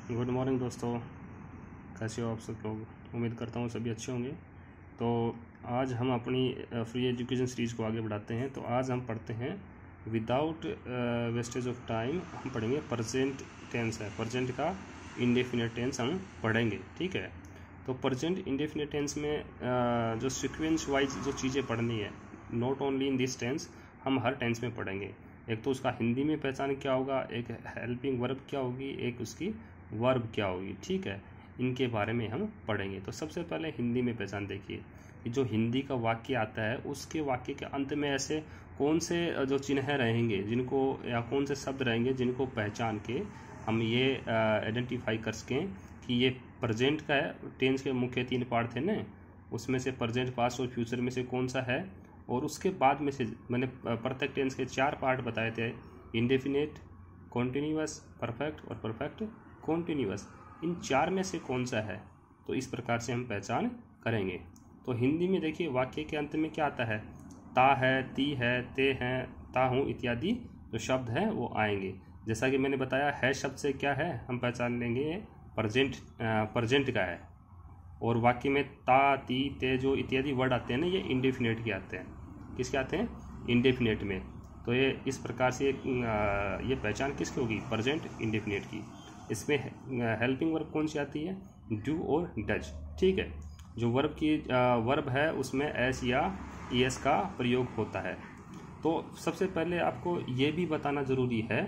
Good morning दोस्तों, कैसे हो आप सब लोग। उम्मीद करता हूँ सभी अच्छे होंगे। तो आज हम अपनी फ्री एजुकेशन सीरीज़ को आगे बढ़ाते हैं। तो आज हम पढ़ते हैं विदाउट वेस्टेज ऑफ टाइम। हम पढ़ेंगे प्रेजेंट टेंस है, प्रेजेंट का इंडेफिनिट टेंस हम पढ़ेंगे। ठीक है, तो प्रेजेंट इंडेफिनिट टेंस में जो सीक्वेंस वाइज जो चीज़ें पढ़नी है, not only in this tense, हम हर टेंस में पढ़ेंगे। एक तो उसका हिंदी में पहचान क्या होगा, एक हेल्पिंग वर्ब क्या होगी, एक उसकी वर्ब क्या होगी। ठीक है, इनके बारे में हम पढ़ेंगे। तो सबसे पहले हिंदी में पहचान देखिए कि जो हिंदी का वाक्य आता है उसके वाक्य के अंत में ऐसे कौन से जो चिन्ह रहेंगे जिनको, या कौन से शब्द रहेंगे जिनको पहचान के हम ये आइडेंटिफाई कर सकें कि ये प्रेजेंट का है। टेंस के मुख्य 3 पार्ट थे ना, उसमें से प्रेजेंट, पास्ट और फ्यूचर में से कौन सा है। और उसके बाद में से मैंने प्रत्येक टेंस के 4 पार्ट बताए थे, इंडेफिनिट, कॉन्टिन्यूअस, परफेक्ट और परफेक्ट कॉन्टिन्यूअस। इन 4 में से कौन सा है, तो इस प्रकार से हम पहचान करेंगे। तो हिंदी में देखिए वाक्य के अंत में क्या आता है, ता है, ती है, ते हैं, ता हूँ इत्यादि जो शब्द हैं वो आएंगे। जैसा कि मैंने बताया है शब्द से क्या है हम पहचान लेंगे, प्रेजेंट का है। और वाक्य में ता, ती, ते जो इत्यादि वर्ड आते हैं ना, ये इंडेफिनेट के आते हैं। किसके आते हैं, इंडेफिनेट में। तो ये इस प्रकार से ये पहचान किसकी होगी, प्रेजेंट इंडेफिनेट की। इसमें हेल्पिंग वर्ब कौन सी आती है, डू और डज। ठीक है, जो वर्ब की वर्ब है उसमें एस या ईएस का प्रयोग होता है। तो सबसे पहले आपको ये भी बताना ज़रूरी है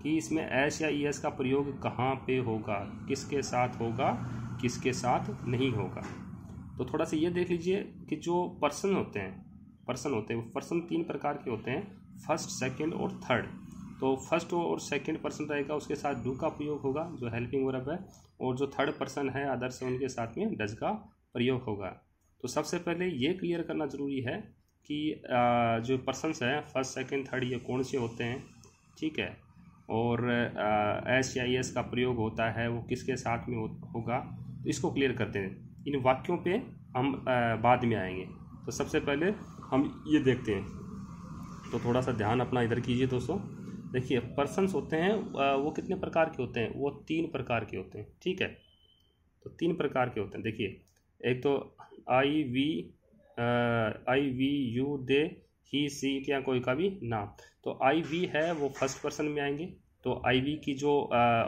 कि इसमें एस या ईएस का प्रयोग कहाँ पे होगा, किसके साथ होगा, किसके साथ नहीं होगा। तो थोड़ा सा ये देख लीजिए कि जो पर्सन होते हैं वो पर्सन 3 प्रकार के होते हैं, फर्स्ट, सेकंड और थर्ड। तो फर्स्ट और सेकंड पर्सन रहेगा, उसके साथ डू का प्रयोग होगा जो हेल्पिंग वर्ब है, और जो थर्ड पर्सन है अदर्स है उनके साथ में डज का प्रयोग होगा। तो सबसे पहले ये क्लियर करना ज़रूरी है कि जो पर्सन्स हैं फर्स्ट, सेकंड, थर्ड, ये कौन से होते हैं। ठीक है, और एस या एस का प्रयोग होता है वो किसके साथ में होगा, तो इसको क्लियर करते हैं। इन वाक्यों पे हम बाद में आएंगे। तो सबसे पहले हम ये देखते हैं, तो थोड़ा सा ध्यान अपना इधर कीजिए दोस्तों। देखिए पर्सन्स होते हैं वो कितने प्रकार के होते हैं, वो 3 प्रकार के होते हैं। ठीक है, तो 3 प्रकार के होते हैं। देखिए एक तो I we you they he she it या कोई का भी नाम। तो आई वी है वो फर्स्ट पर्सन में आएंगे। तो आई वी की जो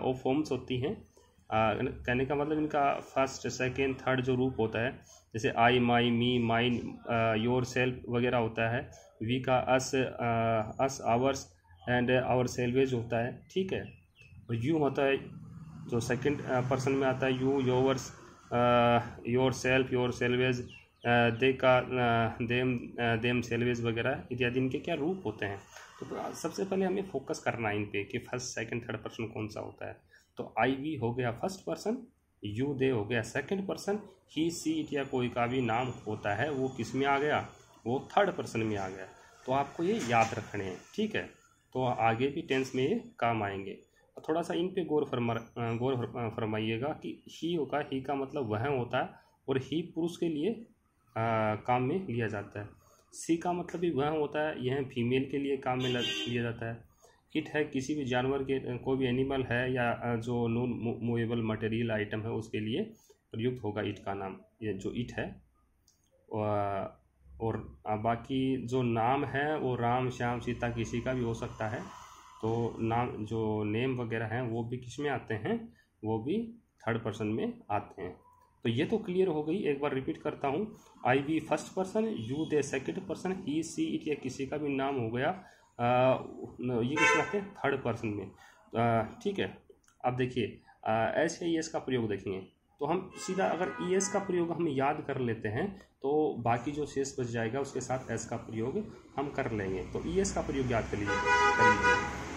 वो फॉर्म्स होती हैं, कहने का मतलब इनका फर्स्ट, सेकेंड, थर्ड जो रूप होता है, जैसे आई, माई, मी, माइन, योर सेल्फ वगैरह होता है। वी का अस, आवर्स एंड आवर सेल्वेज होता है। ठीक है, और यू होता है जो सेकंड पर्सन में आता है, you, yours, yourself, yourselves, they का देम सेल्वेज वगैरह इत्यादि इनके क्या रूप होते हैं। तो सबसे पहले हमें फोकस करना है इन पे कि फर्स्ट, सेकंड, थर्ड पर्सन कौन सा होता है। तो आई वी हो गया फर्स्ट पर्सन, यू दे हो गया second person, he she it या कोई का भी नाम होता है वो किस में आ गया, वो थर्ड पर्सन में आ गया। तो आपको ये याद रखने हैं। ठीक है, तो आगे भी टेंस में ये काम आएंगे। थोड़ा सा इन पे गौर फरमाइएगा कि ही होगा, ही का मतलब वह होता है, और ही पुरुष के लिए काम में लिया जाता है। सी का मतलब भी वह होता है, यह फीमेल के लिए काम में लिया जाता है। इट है किसी भी जानवर के, कोई भी एनिमल है या जो नॉन मूवेबल मटेरियल आइटम है उसके लिए प्रयुक्त होगा इट का नाम, ये जो इट है। और बाकी जो नाम है वो राम, श्याम, सीता किसी का भी हो सकता है। तो नाम जो नेम वगैरह हैं वो भी किस में आते हैं, वो भी थर्ड पर्सन में आते हैं। तो ये तो क्लियर हो गई। एक बार रिपीट करता हूँ, I we first person, you they second person, he she it या किसी का भी नाम हो गया, ये किसमें आते हैं, थर्ड पर्सन में। ठीक है, अब देखिए एस या एस का प्रयोग देखेंगे। तो हम सीधा अगर ई एस का प्रयोग हम याद कर लेते हैं तो बाकी जो शेष बच जाएगा उसके साथ एस का प्रयोग हम कर लेंगे। तो ई एस का प्रयोग याद कर लीजिए।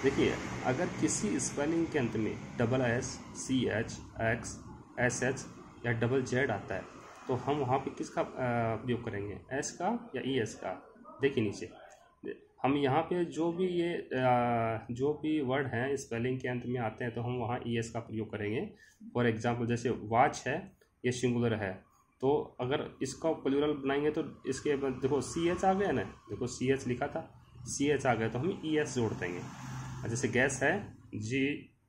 देखिए अगर किसी स्पेलिंग के अंत में double S, C H, X, S H या डबल जेड आता है तो हम वहाँ पे किसका प्रयोग करेंगे, एस का या ई एस का। देखिए नीचे हम यहाँ पे जो भी वर्ड हैं स्पेलिंग के अंत में आते हैं तो हम वहाँ ई एस का प्रयोग करेंगे। फॉर एग्जांपल जैसे वॉच है, ये सिंगुलर है, तो अगर इसका प्लूरल बनाएंगे तो इसके देखो सी एच आ गया ना, देखो सी एच लिखा था, सी एच आ गया तो हम ई एस जोड़ देंगे। जैसे गैस है, जी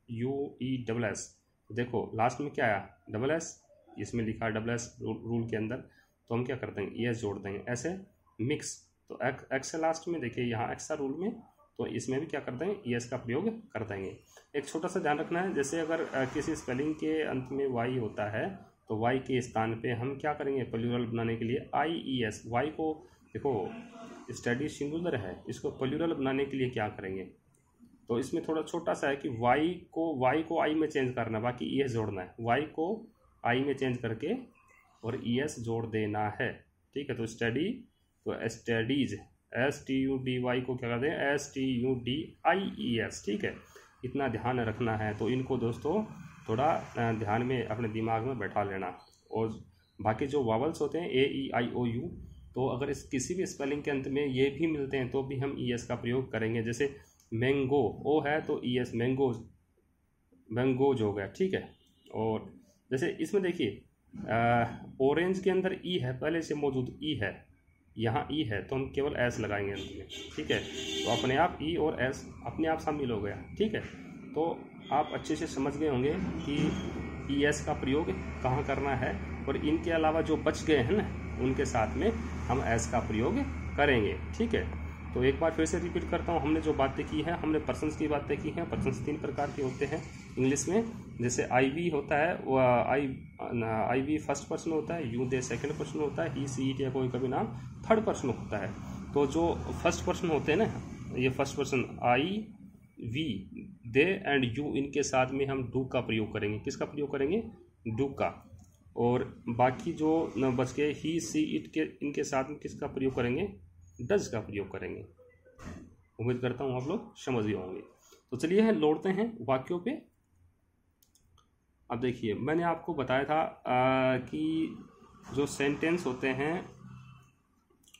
यू ई डबल एस, देखो लास्ट में क्या आया, डबल एस, इसमें लिखा है डबल एस रूल के अंदर, तो हम क्या कर देंगे, ई एस जोड़ देंगे। ऐसे मिक्स, तो एक्स है लास्ट में, देखिए यहाँ एक्स है रूल में, तो इसमें भी क्या कर देंगे, ई एस का प्रयोग कर देंगे। एक छोटा सा ध्यान रखना है, जैसे अगर किसी स्पेलिंग के अंत में वाई होता है तो वाई के स्थान पे हम क्या करेंगे, प्लूरल बनाने के लिए आई ई एस, वाई को देखो स्टडी सिंगुलर है, इसको प्लूरल बनाने के लिए क्या करेंगे, तो इसमें थोड़ा छोटा सा है कि वाई को आई में चेंज करना है, बाकी ई एस जोड़ना है, वाई को आई में चेंज करके और ई एस जोड़ देना है, ठीक है। तो स्टडी, तो studies, S T U D Y को क्या कर दें, S T U D I E S, ठीक है, इतना ध्यान रखना है। तो इनको दोस्तों थोड़ा ध्यान में अपने दिमाग में बैठा लेना। और बाकी जो वावल्स होते हैं ए ई आई ओ यू, तो अगर इस किसी भी स्पेलिंग के अंत में ये भी मिलते हैं तो भी हम ई एस का प्रयोग करेंगे। जैसे मैंगो ओ है तो ई एस, मैंगोज, मैंगोज हो गया, ठीक है। और जैसे इसमें देखिए ऑरेंज के अंदर ई है, पहले से मौजूद ई है, यहाँ ई है तो हम केवल एस लगाएंगे अंत में, ठीक है। तो अपने आप ई और एस अपने आप शामिल हो गया, ठीक है। तो आप अच्छे से समझ गए होंगे कि ई एस का प्रयोग कहाँ करना है, और इनके अलावा जो बच गए हैं ना उनके साथ में हम एस का प्रयोग करेंगे, ठीक है। तो एक बार फिर से रिपीट करता हूँ, हमने जो बातें की हैं, हमने पर्सन्स की बातें की हैं। पर्सन्स 3 प्रकार के होते हैं इंग्लिश में, जैसे आई वी होता है, वो आई वी फर्स्ट पर्सन होता है, यू दे सेकंड पर्सन होता है, ही सी इट या कोई कभी नाम थर्ड पर्सन होता है। तो जो फर्स्ट पर्सन होते हैं ना, ये first person I we they and you, इनके साथ में हम डू का प्रयोग करेंगे। किसका प्रयोग करेंगे, डू का। और बाकी जो बच गए ही सी इट के, इनके साथ में किसका प्रयोग करेंगे, डज का प्रयोग करेंगे। उम्मीद करता हूँ आप लोग समझ गए होंगे। तो चलिए लौटते हैं वाक्यों पे। अब देखिए मैंने आपको बताया था कि जो सेंटेंस होते हैं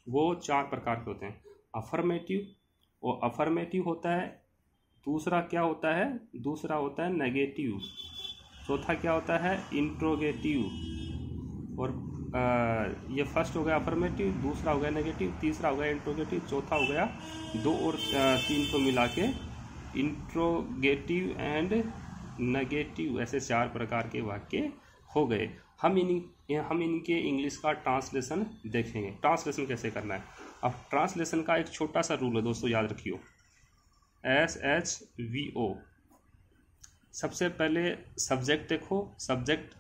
वो 4 प्रकार के होते हैं। अफर्मेटिव, और अफर्मेटिव होता है, दूसरा क्या होता है, दूसरा होता है नेगेटिव, चौथा क्या होता है, इंट्रोगेटिव, और ये फर्स्ट हो गया अफर्मेटिव, दूसरा हो गया नेगेटिव, तीसरा हो गया इंट्रोगेटिव, चौथा हो गया 2 और 3 को मिला के इंट्रोगेटिव एंड नेगेटिव। ऐसे 4 प्रकार के वाक्य हो गए। हम इनके इंग्लिश का ट्रांसलेशन देखेंगे। ट्रांसलेशन कैसे करना है, अब ट्रांसलेशन का एक छोटा सा रूल है दोस्तों, याद रखियो, SHVO। सबसे पहले सब्जेक्ट देखो, सब्जेक्ट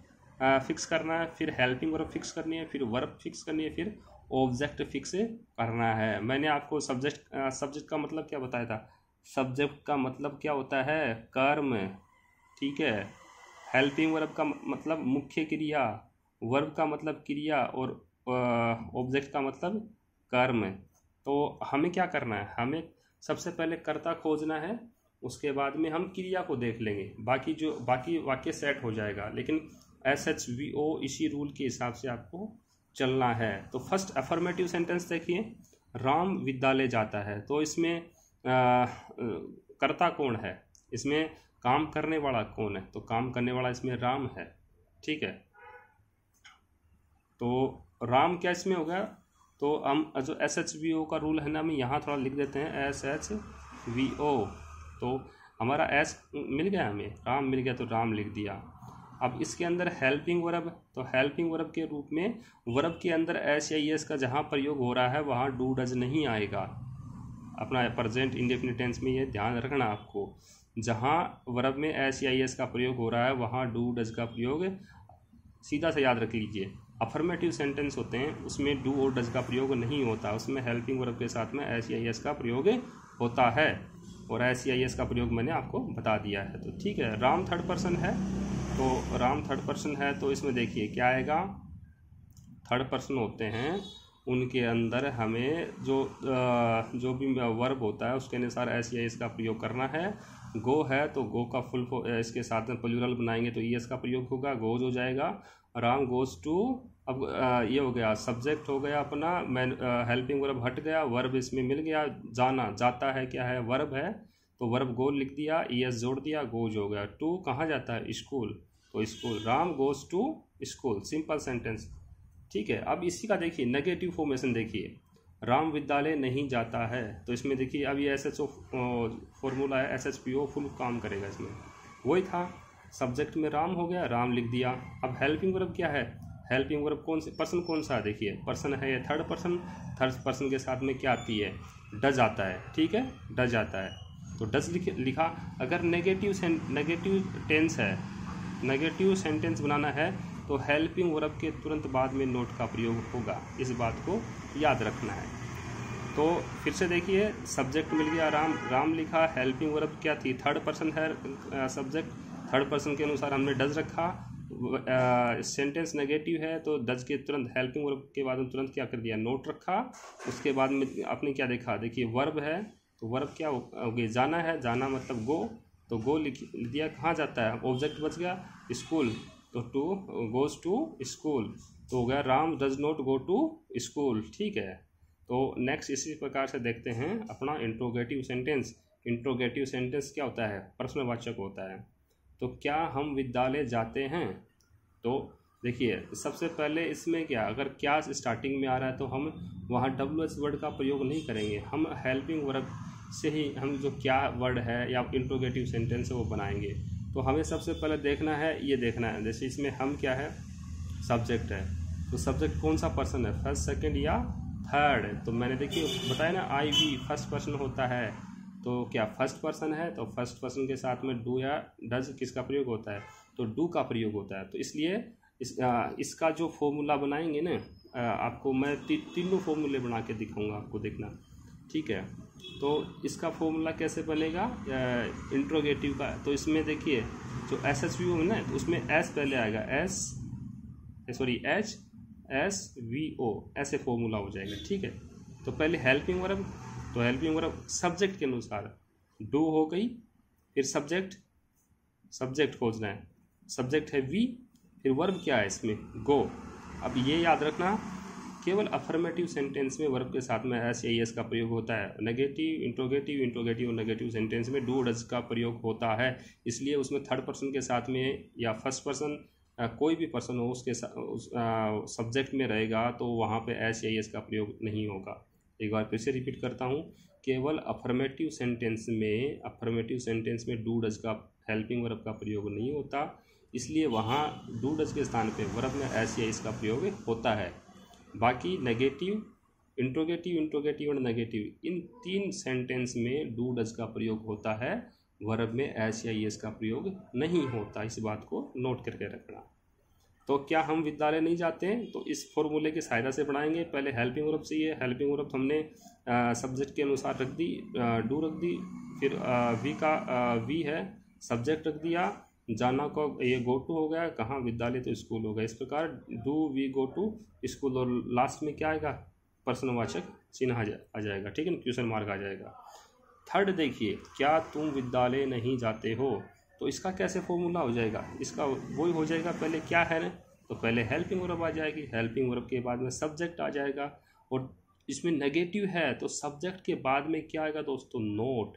फिक्स करना है, फिर हेल्पिंग वर्ब फिक्स करनी है, फिर वर्ब फिक्स करनी है, फिर ऑब्जेक्ट फिक्स करना है। मैंने आपको सब्जेक्ट का मतलब क्या बताया था, सब्जेक्ट का मतलब क्या होता है, कर्म, ठीक है। हेल्पिंग वर्ब का मतलब मुख्य क्रिया, वर्ब का मतलब क्रिया, और ऑब्जेक्ट का मतलब कर्म। तो हमें क्या करना है, हमें सबसे पहले कर्ता खोजना है, उसके बाद में हम क्रिया को देख लेंगे, बाकी वाक्य सेट हो जाएगा। लेकिन SHVO इसी रूल के हिसाब से आपको चलना है। तो फर्स्ट अफर्मेटिव सेंटेंस देखिए, राम विद्यालय जाता है, तो इसमें कर्ता कौन है, इसमें काम करने वाला कौन है, तो काम करने वाला इसमें राम है, ठीक है। तो राम क्या इसमें हो गया, तो हम जो SHVO का रूल है ना, हम यहाँ थोड़ा लिख देते हैं SHVO। तो हमारा S मिल गया, हमें राम मिल गया तो राम लिख दिया। अब इसके अंदर हेल्पिंग वर्ब, तो हेल्पिंग वर्ब के रूप में वर्ब के अंदर एस या एस का जहाँ प्रयोग हो रहा है वहाँ डू डज नहीं आएगा। अपना प्रेजेंट इंडेफिनिट टेंस में ये ध्यान रखना आपको, जहाँ वर्ब में एस या एस का प्रयोग हो रहा है वहाँ डू डज का प्रयोग सीधा से याद रख लीजिए। अफर्मेटिव सेंटेंस होते हैं उसमें डू और डज का प्रयोग नहीं होता, उसमें हेल्पिंग वर्ब के साथ में एस या एस का प्रयोग होता है, और एस या एस का प्रयोग मैंने आपको बता दिया है। तो ठीक है, राम थर्ड पर्सन है, तो राम थर्ड पर्सन है, तो इसमें देखिए क्या आएगा, थर्ड पर्सन होते हैं उनके अंदर हमें जो भी वर्ब होता है उसके अनुसार एस या एस का प्रयोग करना है। गो है तो गो का फुल इसके साथ में प्लूरल बनाएंगे तो एस का प्रयोग होगा, गोज हो जाएगा। राम गोज टू, अब ये हो गया सब्जेक्ट हो गया अपना, हेल्पिंग वर्ब हट गया, वर्ब इसमें मिल गया, जाना, जाता है क्या है, वर्ब है, तो वर्ब गो लिख दिया, एस जोड़ दिया, गोज हो गया। टू कहाँ जाता है, स्कूल, तो school, Ram goes to school, simple sentence. ठीक है, अब इसी का देखिए नेगेटिव फॉर्मेशन देखिए, राम विद्यालय नहीं जाता है, तो इसमें देखिए अब ये SHO फॉर्मूला है, SHPO फुल काम करेगा इसमें, वही था सब्जेक्ट में राम हो गया, राम लिख दिया। अब हेल्पिंग वर्ब क्या है, हेल्पिंग वर्ब कौन से पर्सन कौन सा है, देखिए पर्सन है ये थर्ड पर्सन, थर्ड पर्सन के साथ में क्या आती है, डज आता है, ठीक है, डज आता है, तो डज लिखा। अगर नेगेटिव टेंस है, नेगेटिव सेंटेंस बनाना है तो हेल्पिंग वर्ब के तुरंत बाद में नोट का प्रयोग होगा, इस बात को याद रखना है। तो फिर से देखिए, सब्जेक्ट मिल गया राम, राम लिखा, हेल्पिंग वर्ब क्या थी, थर्ड पर्सन है सब्जेक्ट, थर्ड पर्सन के अनुसार हमने डज रखा, सेंटेंस नेगेटिव है तो डज के तुरंत हेल्पिंग वर्ब के बाद में तुरंत क्या कर दिया, नोट रखा। उसके बाद में आपने क्या देखा, देखिए वर्ब है तो वर्ब क्या हो गया, जाना है, जाना मतलब गो, तो गो लिख दिया, कहाँ जाता है, ऑब्जेक्ट बच गया स्कूल, तो टू गोज टू स्कूल, तो हो गया Ram does not go to school, ठीक है। तो नेक्स्ट इसी प्रकार से देखते हैं अपना इंट्रोगेटिव सेंटेंस। इंट्रोगेटिव सेंटेंस क्या होता है, प्रश्नवाचक होता है। तो क्या हम विद्यालय जाते हैं, तो देखिए सबसे पहले इसमें क्या, अगर क्या स्टार्टिंग में आ रहा है तो हम वहाँ WH वर्ड का प्रयोग नहीं करेंगे, हम हेल्पिंग वर्ब से ही हम जो क्या वर्ड है या इंट्रोगेटिव सेंटेंस है वो बनाएंगे। तो हमें सबसे पहले देखना है, ये देखना है, जैसे इसमें हम क्या है, सब्जेक्ट है, तो सब्जेक्ट कौन सा पर्सन है, फर्स्ट सेकंड या थर्ड, तो मैंने देखिए बताया ना आई वी फर्स्ट पर्सन होता है, तो क्या फर्स्ट पर्सन है तो फर्स्ट पर्सन के साथ में डू या डज किसका प्रयोग होता है, तो डू का प्रयोग होता है। तो इसलिए इसका जो फॉर्मूला बनाएंगे ना, आपको मैं तीनों फॉर्मूले बना के दिखाऊंगा आपको, देखना, ठीक है। तो इसका फॉर्मूला कैसे बनेगा इंट्रोगेटिव का, तो इसमें देखिए जो SHVO है ना, तो उसमें एस पहले आएगा, HSVO ऐसे फॉर्मूला हो जाएगा, ठीक है। तो पहले हेल्पिंग वर्ब, तो हेल्पिंग वर्ब सब्जेक्ट के अनुसार डू हो गई, फिर सब्जेक्ट खोजना है, सब्जेक्ट है वी, फिर वर्ब क्या है इसमें गो। अब ये याद रखना, केवल अफर्मेटिव सेंटेंस में वर्ब के साथ में एस या एस का प्रयोग होता है, नेगेटिव इंट्रोगेटिव और नेगेटिव सेंटेंस में डू डज का प्रयोग होता है। इसलिए उसमें थर्ड पर्सन के साथ में या फर्स्ट पर्सन कोई भी पर्सन हो उसके सब्जेक्ट में रहेगा तो वहाँ पे एस या एस का प्रयोग नहीं होगा। एक बार फिर से रिपीट करता हूँ, केवल अफर्मेटिव सेंटेंस में डू डज का हेल्पिंग वर्ब का प्रयोग नहीं होता, इसलिए वहाँ डू डज के स्थान पे वर्ब में एस या एस का प्रयोग होता है। बाकी नेगेटिव, इंट्रोगेटिव और नेगेटिव इन तीन सेंटेंस में डू डज का प्रयोग होता है, वर्ब में एस या एस का प्रयोग नहीं होता, इस बात को नोट करके रखना। तो क्या हम विद्यालय नहीं जाते हैं, तो इस फॉर्मूले की सहायता से बढ़ाएंगे। पहले हेल्पिंग वर्ब चाहिए, हेल्पिंग वर्ब हमने सब्जेक्ट के अनुसार रख दी, डू रख दी, फिर वी है सब्जेक्ट रख दिया, जाना को ये गो टू हो गया, कहाँ विद्यालय तो स्कूल हो गया, इस प्रकार do we go to school, और लास्ट में क्या आएगा, प्रश्नवाचक चिन्ह आ जाएगा, ठीक है ना, क्वेश्चन मार्क आ जाएगा। थर्ड देखिए, क्या तुम विद्यालय नहीं जाते हो, तो इसका कैसे फॉर्मूला हो जाएगा, इसका वही हो जाएगा, पहले क्या है ना, तो पहले हेल्पिंग वर्ब आ जाएगी, हेल्पिंग वर्ब के बाद में सब्जेक्ट आ जाएगा, और इसमें नेगेटिव है तो सब्जेक्ट के बाद में क्या आएगा दोस्तों, नोट,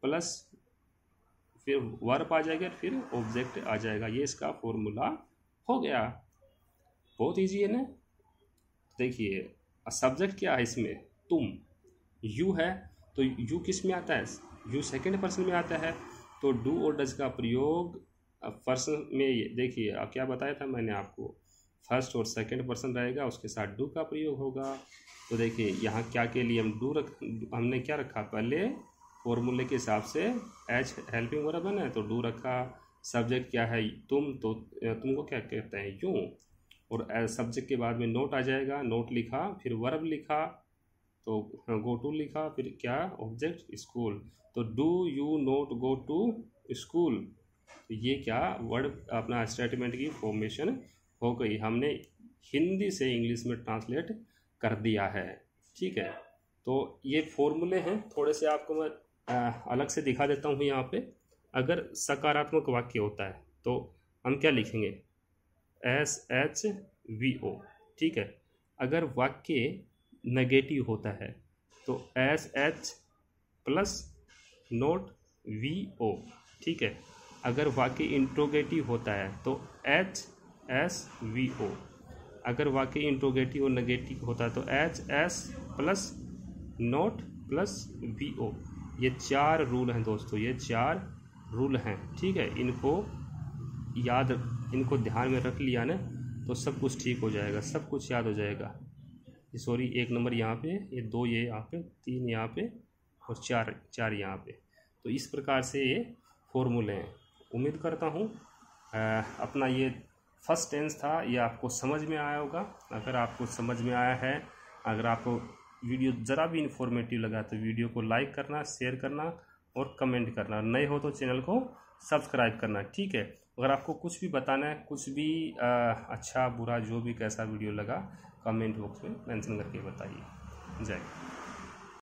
प्लस फिर वर्ब आ जाएगा, फिर ऑब्जेक्ट आ जाएगा, ये इसका फॉर्मूला हो गया। बहुत इजी है ना। देखिए सब्जेक्ट क्या है इसमें, तुम, यू है, तो यू किस में आता है, यू सेकंड पर्सन में आता है, तो डू और डज का प्रयोग पर्सन में, देखिए अब क्या बताया था मैंने आपको, फर्स्ट और सेकंड पर्सन रहेगा, उसके साथ डू का प्रयोग होगा। तो देखिए यहाँ क्या के लिए हम हमने क्या रखा, पहले फॉर्मूले के हिसाब से एच हेल्पिंग वर्ब है ना, तो डू रखा, सब्जेक्ट क्या है तुम, तो तुमको क्या कहते हैं यू, और सब्जेक्ट के बाद में नोट आ जाएगा, नोट लिखा, फिर वर्ब लिखा, तो गो टू लिखा, फिर क्या ऑब्जेक्ट स्कूल, तो do you not go to school, तो ये क्या वर्ड अपना स्टेटमेंट की फॉर्मेशन हो गई, हमने हिंदी से इंग्लिश में ट्रांसलेट कर दिया है, ठीक है। तो ये फॉर्मूले हैं, थोड़े से आपको मैं अलग से दिखा देता हूँ यहाँ पे। अगर सकारात्मक वाक्य होता है तो हम क्या लिखेंगे, SHVO, ठीक है। अगर वाक्य नेगेटिव होता है तो SH प्लस नोट VO, ठीक है। अगर वाक्य इंट्रोगेटिव होता है तो HSVO, अगर वाक्य इंट्रोगेटिव और नेगेटिव होता है तो HS plus note plus VO। ये 4 रूल हैं दोस्तों, ये 4 रूल हैं, ठीक है। इनको याद, इनको ध्यान में रख लिया ना तो सब कुछ ठीक हो जाएगा, सब कुछ याद हो जाएगा। सॉरी, 1 नंबर यहाँ पे, ये 2 ये यहाँ पे, 3 यहाँ पे और 4 यहाँ पे। तो इस प्रकार से ये फॉर्मूले हैं। उम्मीद करता हूँ अपना ये फर्स्ट टेंस था, ये आपको समझ में आया होगा। अगर आपको समझ में आया है, अगर आपको वीडियो ज़रा भी इन्फॉर्मेटिव लगा तो वीडियो को लाइक करना, शेयर करना और कमेंट करना। नए हो तो चैनल को सब्सक्राइब करना, ठीक है। अगर आपको कुछ भी बताना है, कुछ भी अच्छा बुरा जो भी कैसा वीडियो लगा, कमेंट बॉक्स में मेंशन करके बताइए। जय हिंद।